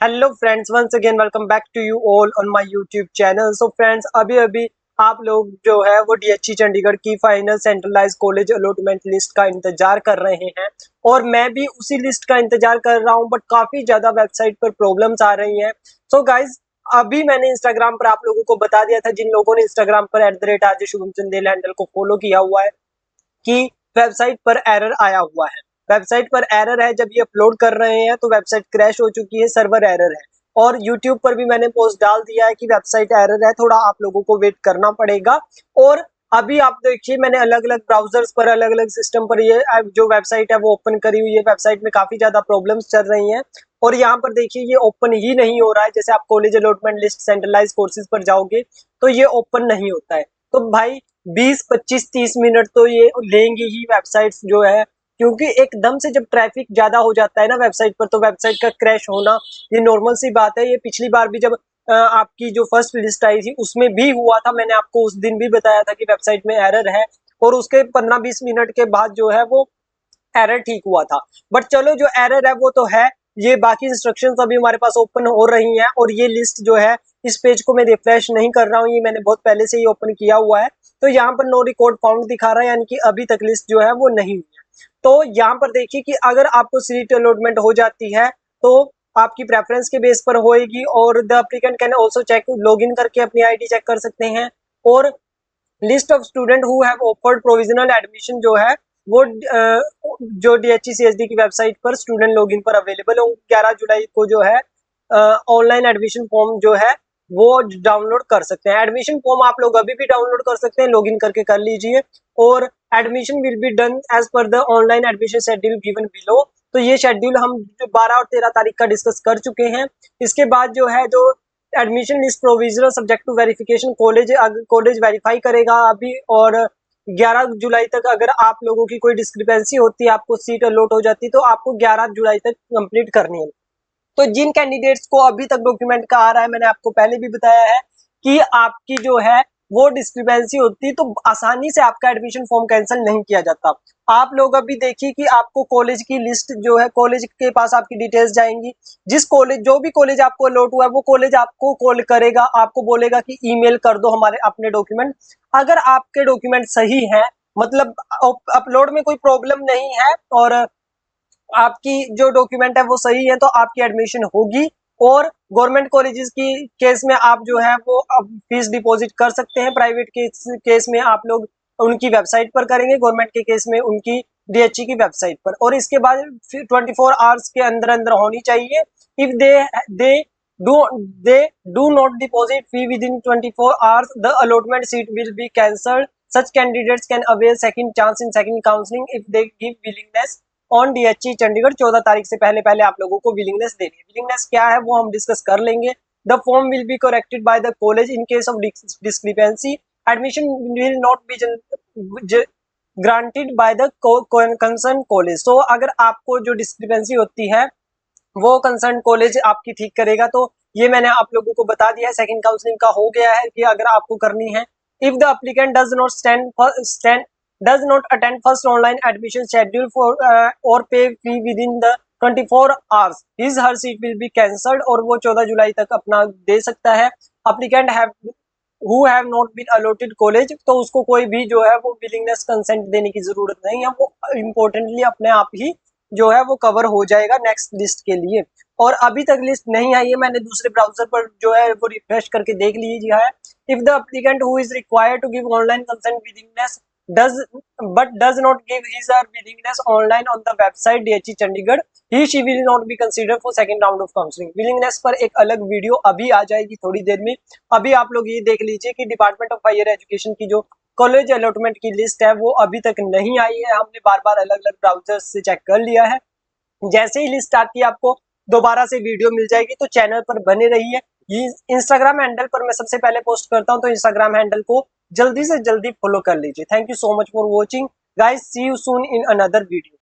Hello friends, once again welcome back to you all on my YouTube channel. So friends, अभी आप लोग जो है वो डीएचई चंडीगढ़ की final centralised college allotment list का इंतजार कर रहे हैं और मैं भी उसी लिस्ट का इंतजार कर रहा हूं, बट काफी ज्यादा वेबसाइट पर प्रॉब्लम्स आ रही हैं। सो गाइज, अभी मैंने इंस्टाग्राम पर आप लोगों को बता दिया था, जिन लोगों ने इंस्टाग्राम पर @RJ शुभम चंदेल हैंडल को फॉलो किया हुआ है, कि वेबसाइट पर एरर आया हुआ है। वेबसाइट पर एरर है, जब ये अपलोड कर रहे हैं तो वेबसाइट क्रैश हो चुकी है, सर्वर एरर है। और यूट्यूब पर भी मैंने पोस्ट डाल दिया है कि वेबसाइट एरर है, थोड़ा आप लोगों को वेट करना पड़ेगा। और अभी आप देखिए, मैंने अलग अलग ब्राउजर्स पर, अलग अलग सिस्टम पर ये जो वेबसाइट है वो ओपन करी हुई है। वेबसाइट में काफी ज्यादा प्रॉब्लम्स चल रही हैं और यहाँ पर देखिए ये ओपन ही नहीं हो रहा है। जैसे आप college allotment list centralise courses पर जाओगे तो ये ओपन नहीं होता है। तो भाई 20, 25, 30 मिनट तो ये लेंगी ही वेबसाइट्स जो है, क्योंकि एकदम से जब ट्रैफिक ज्यादा हो जाता है ना वेबसाइट पर, तो वेबसाइट का क्रैश होना ये नॉर्मल सी बात है। ये पिछली बार भी जब आपकी जो फर्स्ट लिस्ट आई थी उसमें भी हुआ था। मैंने आपको उस दिन भी बताया था कि वेबसाइट में एरर है और उसके 15-20 मिनट के बाद जो है वो एरर ठीक हुआ था। बट चलो, जो एरर है वो तो है। ये बाकी इंस्ट्रक्शंस अभी हमारे पास ओपन हो रही हैं और ये लिस्ट जो है, इस पेज को मैं रिफ्रेश नहीं कर रहा हूँ, ये मैंने बहुत पहले से ही ओपन किया हुआ है। तो यहाँ पर नो रिकॉर्ड फाउंड दिखा रहा है, यानी कि अभी तक लिस्ट जो है वो नहीं हुई है। तो यहाँ पर देखिए कि अगर आपको सीट अलॉटमेंट हो जाती है तो आपकी प्रेफरेंस के बेस पर होएगी और the applicant can also check, log in करके अपनी आईडी चेक कर सकते हैं। और list of student who have offered provisional admission जो है वो जो DHE-CSD की वेबसाइट पर स्टूडेंट लॉगिन पर अवेलेबल है। 11 जुलाई को जो है ऑनलाइन एडमिशन फॉर्म जो है वो डाउनलोड कर सकते हैं। एडमिशन फॉर्म आप लोग अभी भी डाउनलोड कर सकते हैं, लॉगिन करके कर लीजिए। और admission will be done as per the online admission schedule given below. तो ये शेड्यूल हम 12 और 13 तारीख का डिस्कस कर चुके हैं। इसके बाद जो है, जो admission list provisional subject to verification, college verify करेगा अभी। और 11 जुलाई तक अगर आप लोगों की कोई डिस्क्रिपेंसी होती है, आपको सीट अलॉट हो जाती है, तो आपको 11 जुलाई तक कंप्लीट करनी है। तो जिन कैंडिडेट्स को अभी तक डॉक्यूमेंट का आ रहा है, मैंने आपको पहले भी बताया है कि आपकी जो है वो डिस्क्रिपेंसी होती है, तो आसानी से आपका एडमिशन फॉर्म कैंसिल नहीं किया जाता। आप लोग अभी देखिए कि आपको कॉलेज की लिस्ट जो है, कॉलेज के पास आपकी डिटेल्स जाएंगी। जिस कॉलेज, जो भी कॉलेज आपको अलॉट हुआ है, वो कॉलेज आपको कॉल करेगा, आपको बोलेगा कि ईमेल कर दो हमारे अपने डॉक्यूमेंट। अगर आपके डॉक्यूमेंट सही है, मतलब अपलोड में कोई प्रॉब्लम नहीं है और आपकी जो डॉक्यूमेंट है वो सही है, तो आपकी एडमिशन होगी। और गवर्नमेंट कॉलेजेस की केस में आप जो है वो अब फीस डिपॉजिट कर सकते हैं। प्राइवेट केस में आप लोग उनकी वेबसाइट पर करेंगे, गवर्नमेंट के केस में उनकी DHE की वेबसाइट पर। और इसके बाद 24 आवर्स के अंदर अंदर होनी चाहिए। If they do they do not deposit fee with in 24 hours, the allotment seat will be cancelled. Such candidates can avail second chance in second counselling if they give willingness on DHE Chandigarh. 14 तारीख से पहले पहले आप लोगों को willingness देनी है। Willingness क्या है वो हम डिस्कस कर लेंगे। The form will be corrected by the college in case of discrepancy. Admission will not be granted by the concern college. So अगर आपको जो डिस्क्रिपेंसी होती है वो कंसर्न कॉलेज आपकी ठीक करेगा। तो ये मैंने आप लोगों को बता दिया है। सेकंड काउंसलिंग का हो गया है कि अगर आपको करनी है, if the applicant does not attend first online admission schedule for or pay fee within the 24 hours, his her seat will be cancelled। और वो 14 जुलाई तक अपना दे सकता है। Applicant who have not been allotted college, तो उसको कोई भी जो है वो विलिंगनेस कंसेंट देने की जरूरत नहीं है, वो इम्पोर्टेंटली अपने आप ही जो है वो कवर हो जाएगा नेक्स्ट लिस्ट के लिए। और अभी तक लिस्ट नहीं आई है, मैंने दूसरे ब्राउजर पर जो है वो रिफ्रेश करके देख लीजिए है। If the applicant who is required to give online consent willingness does does not give his or willingness online on the website DHE Chandigarh, he she will not be considered for second round of counseling। willingness पर एक अलग video अभी आ जाएगी थोड़ी देर में। अभी आप लोग ये देख लीजिए कि डिपार्टमेंट ऑफ हायर एजुकेशन की जो कॉलेज अलॉटमेंट की लिस्ट है वो अभी तक नहीं आई है। हमने बार बार अलग अलग ब्राउजर्स से चेक कर लिया है। जैसे ही लिस्ट आती है आपको दोबारा से वीडियो मिल जाएगी, तो चैनल पर बने रहिए। ये इंस्टाग्राम हैंडल पर मैं सबसे पहले पोस्ट करता हूं, तो इंस्टाग्राम हैंडल को जल्दी से जल्दी फॉलो कर लीजिए। Thank you so much for watching guys, see you soon in another video.